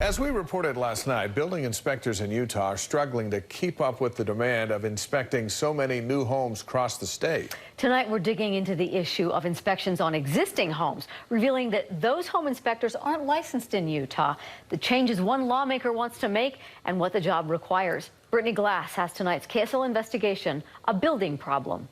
As we reported last night, building inspectors in Utah are struggling to keep up with the demand of inspecting so many new homes across the state. Tonight, we're digging into the issue of inspections on existing homes, revealing that those home inspectors aren't licensed in Utah, the changes one lawmaker wants to make, and what the job requires. Brittany Glass has tonight's KSL investigation, A Building Problem.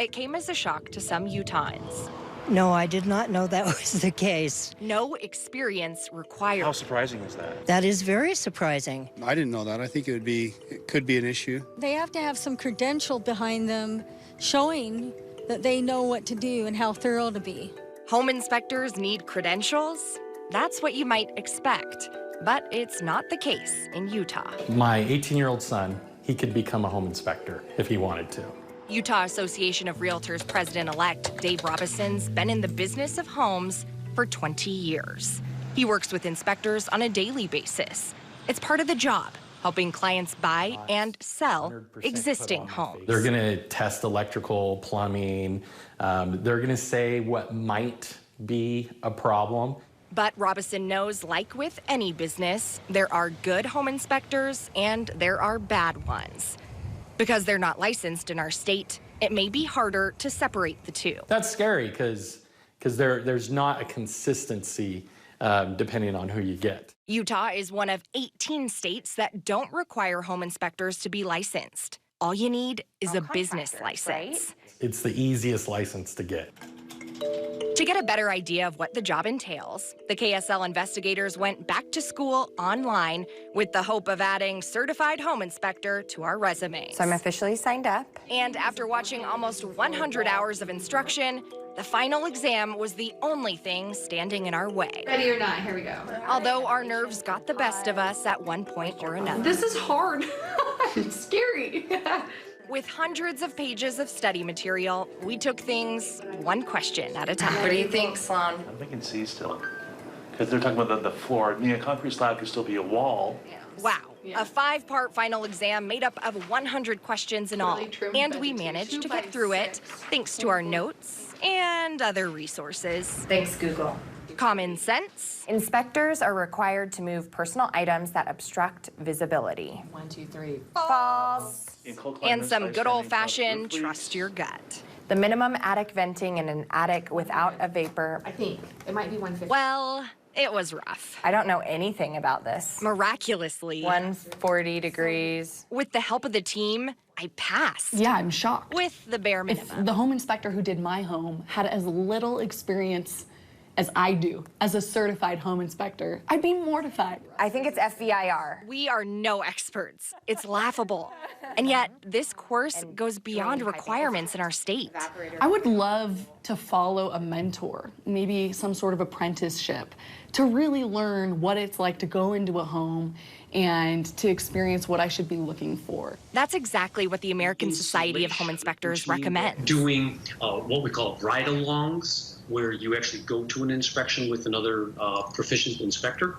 It came as a shock to some Utahns. No, I did not know that was the case. No experience required. How surprising is that? That is very surprising. I didn't know that. I think it could be an issue. They have to have some credential behind them showing that they know what to do and how thorough to be. Home inspectors need credentials? That's what you might expect, but it's not the case in Utah. My 18-year-old son, he could become a home inspector if he wanted to. Utah Association of Realtors President-elect Dave Robison's been in the business of homes for 20 years. He works with inspectors on a daily basis. It's part of the job, helping clients buy and sell existing homes. They're going to test electrical, plumbing. They're going to say what might be a problem. But Robison knows, like with any business, there are good home inspectors and there are bad ones. Because they're not licensed in our state, it may be harder to separate the two. That's scary because there's not a consistency depending on who you get. Utah is one of 18 states that don't require home inspectors to be licensed. All you need is a business license. Right? It's the easiest license to get. To get a better idea of what the job entails, the KSL investigators went back to school online with the hope of adding certified home inspector to our resumes. So I'm officially signed up. And after watching almost 100 hours of instruction, the final exam was the only thing standing in our way. Ready or not, here we go. Although our nerves got the best of us at one point or another. This is hard. It's scary. With hundreds of pages of study material, we took things one question at a time. What do you think, Sloan? I'm thinking C still. Because they're talking about the floor. I mean, a concrete slab could still be a wall. Wow. A 5-part final exam made up of 100 questions in all. And we managed to get through it thanks to our notes and other resources. Thanks, Google. Common sense. Inspectors are required to move personal items that obstruct visibility. 1, 2, 3. False. And some good old-fashioned trust your gut. The minimum attic venting in an attic without a vapor. I think it might be 150. Well, it was rough. I don't know anything about this. Miraculously. 140 degrees. With the help of the team, I passed. Yeah, I'm shocked. With the bare minimum. If the home inspector who did my home had as little experience as I do as a certified home inspector, I'd be mortified. I think it's FVIR. We are no experts. It's laughable. And yet, this course goes beyond requirements in our state. I would love to follow a mentor, maybe some sort of apprenticeship, to really learn what it's like to go into a home and to experience what I should be looking for. That's exactly what the American Society of Home Inspectors recommends. Doing what we call ride-alongs, where you actually go to an inspection with another proficient inspector,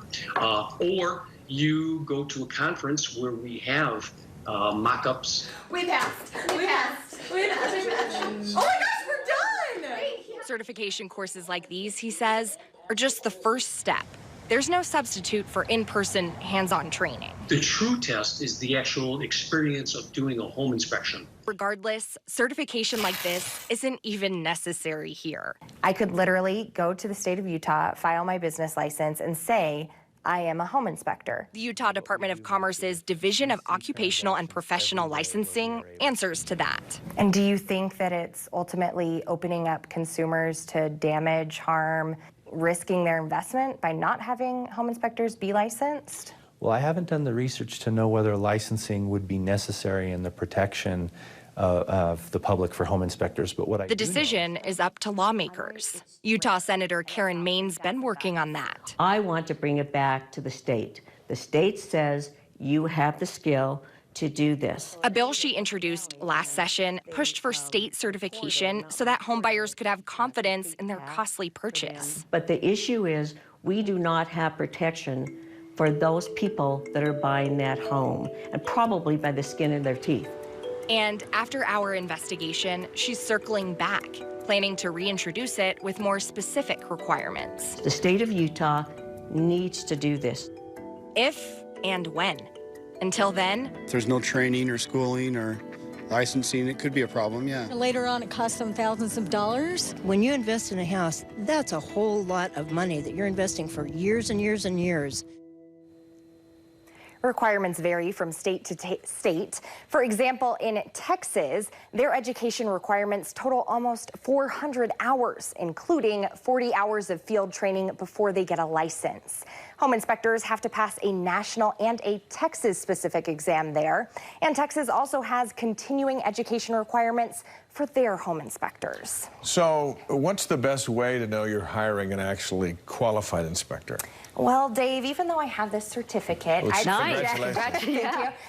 or you go to a conference where we have mock-ups. We passed. We passed. We passed. Oh my gosh, we're done! Certification courses like these, he says, are just the first step. There's no substitute for in-person, hands-on training. The true test is the actual experience of doing a home inspection. Regardless, certification like this isn't even necessary here. I could literally go to the state of Utah, file my business license, and say, I am a home inspector. The Utah Department of Commerce's Division of Occupational and Professional Licensing answers to that. And do you think that it's ultimately opening up consumers to damage, harm, risking their investment by not having home inspectors be licensed? Well, I haven't done the research to know whether licensing would be necessary in the protection of the public for home inspectors, but what I The decision is up to lawmakers. Utah Senator Karen Mayne's been working on that. I want to bring it back to the state. The state says you have the skill to do this. A bill she introduced last session pushed for state certification so that homebuyers could have confidence in their costly purchase. But the issue is we do not have protection for those people that are buying that home, and probably by the skin of their teeth. And after our investigation, she's circling back, planning to reintroduce it with more specific requirements. The state of Utah needs to do this. If and when. Until then, If there's no training or schooling or licensing, it could be a problem, yeah. Later on, it costs them thousands of dollars. When you invest in a house, that's a whole lot of money that you're investing for years and years and years. Requirements vary from state to state. For example, in Texas, their education requirements total almost 400 hours, including 40 hours of field training before they get a license. Home inspectors have to pass a national and a Texas-specific exam there. And Texas also has continuing education requirements for their home inspectors. So what's the best way to know you're hiring an actually qualified inspector? Well, Dave, even though I have this certificate, Well,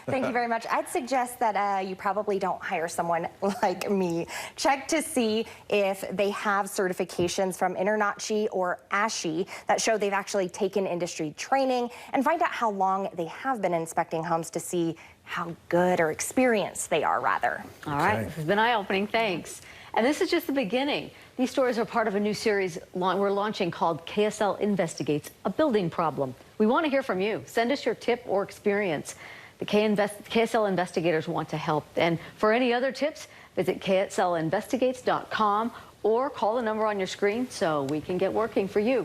Thank you very much. I'd suggest that you probably don't hire someone like me. Check to see if they have certifications from InterNACHI or ASHI that show they've actually taken industry training, and find out how long they have been inspecting homes to see how good or experienced they are, rather. All right, this has been eye-opening. Thanks. And this is just the beginning. These stories are part of a new series we're launching called KSL Investigates, a building problem. We want to hear from you. Send us your tip or experience. The KSL investigators want to help. And for any other tips, visit kslinvestigates.com or call the number on your screen so we can get working for you.